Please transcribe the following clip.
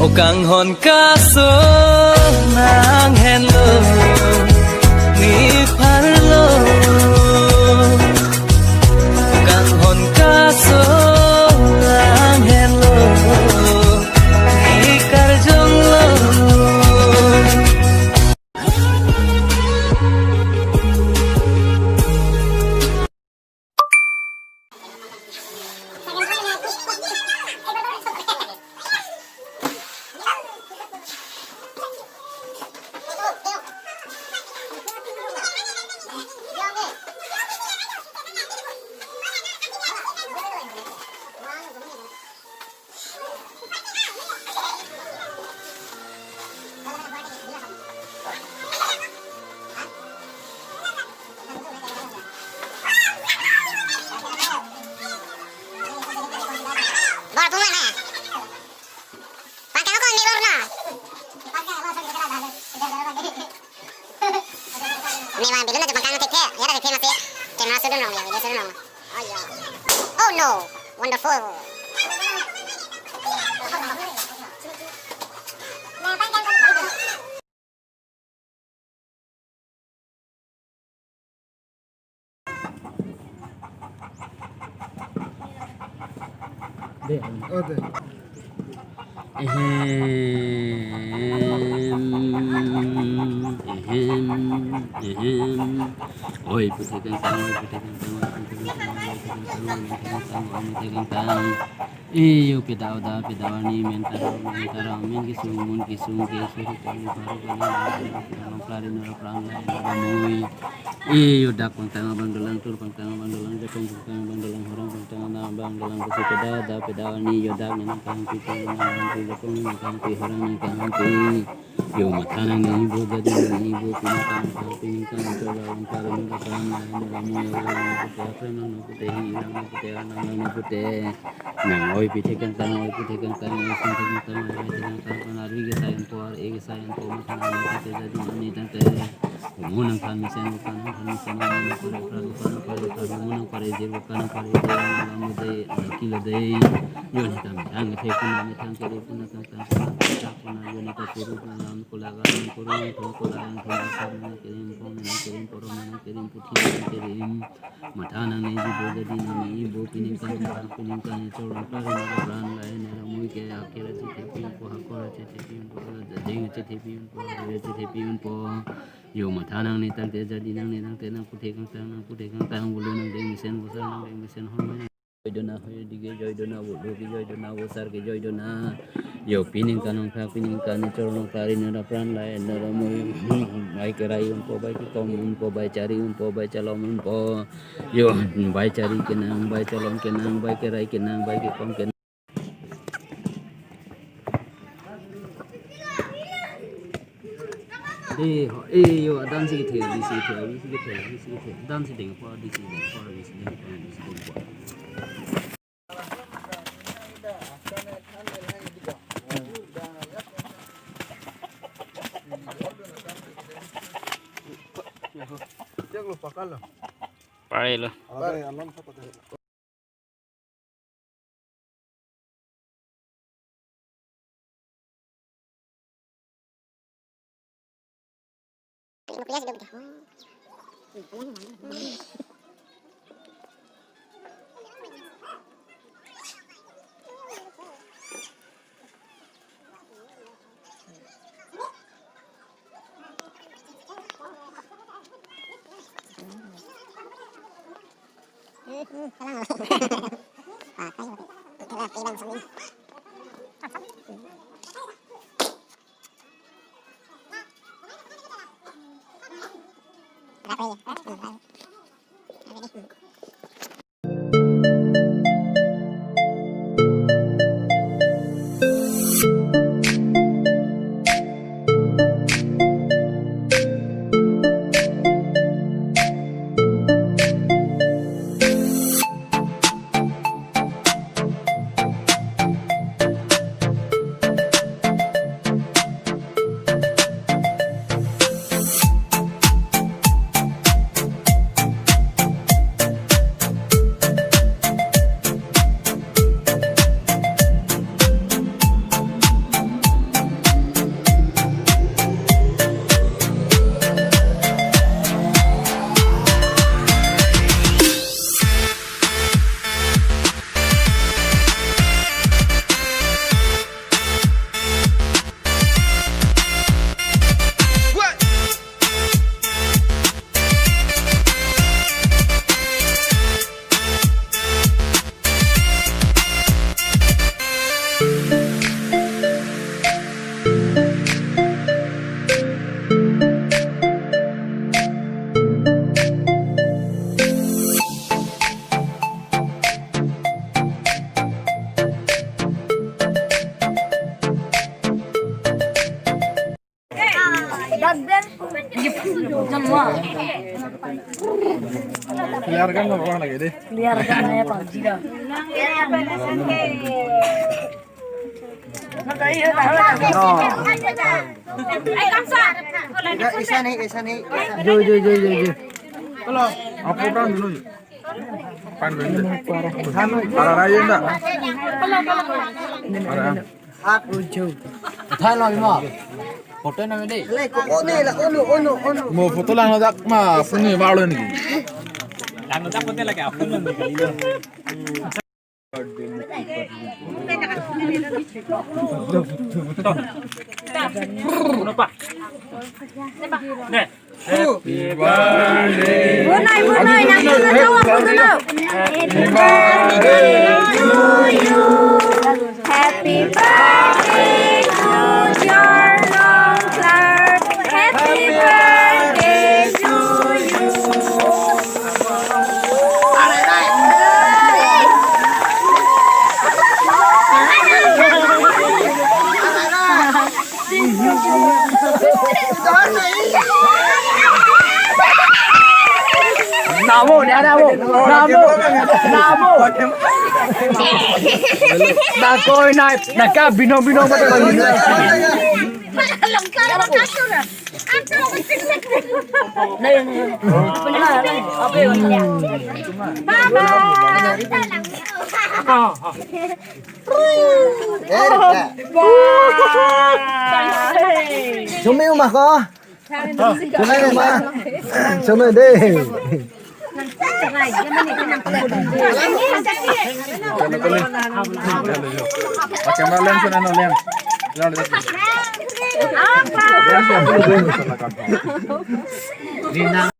O kang hon kaso nang hello ni parlo kang hon kaso nang hello ni karjonglo Oh no, wonderful. Oi, putih kentang, putih kentang, putih kentang. Iyo pidao da pidao ni mentaro men kisung ke suru kali baru kali klari nara prang lai mui. Iyo dak pangtang abang dalang tur pangtang abang dalang jepang pangtang abang dalang horong pangtang abang dalang kusi peda da pidao ni yo dak nang kang pitu nang pi jepang nang kang pi horong nang kang pi. Yo matana ni ibu jadi ni ibu pinakang coba orang kali nara prang lai nara mui orang putih apa nang putih hilang putih nang putih. Nang oi putih kentang penari ke sayang por sayang por matana ni putih jadi ni tante munang kan misen bukan munang pare jer bukan pare lamu de kilo de yo ni tam ang the pun ni tam kere pun tam pun yo ni ka puru lam kulaga puru kulaga pun kirim puthi kirim matana ni ibu jadi ni ibu pining kan chorong pare ni ran lai ni mui ke akhir ti ko hakora ti po ding ti po yo matana ni tang te jadi nang ni nang te nang puthi kang bulu nang ding misen hormai joydona hoye dige joydona bulu ki joydona bosar ki joydona yo pining kanong ni chorong pare ni ra pran lai na moi bai kerai po bai ki kom po bai cari po bai calom po yo bai cari kenang bai calom kenang bai kerai kenang bai ki kom kenang yo dan si the dan si ding po di si ding po di si ding po pare lo Liarkan nggak orang lagi deh. Liarkan aja PUBG dah. Jo. Kalau apa kan dulu? Pan dulu. Para raya enggak? Para. Thay lo mà. Foto nào đi. Mau foto lang nak mah punya baru ni. Happy birthday. Bữa nay nắng nó đâu đâu. Happy birthday to you. Happy birthday to your long life. Happy birthday to you. Namo dia namo. Dah koi naik. Dah kah bino betul lagi. Chúng mình mà có. Chúng này mà. Chúng này đi. Pakai malam sana lem. Jangan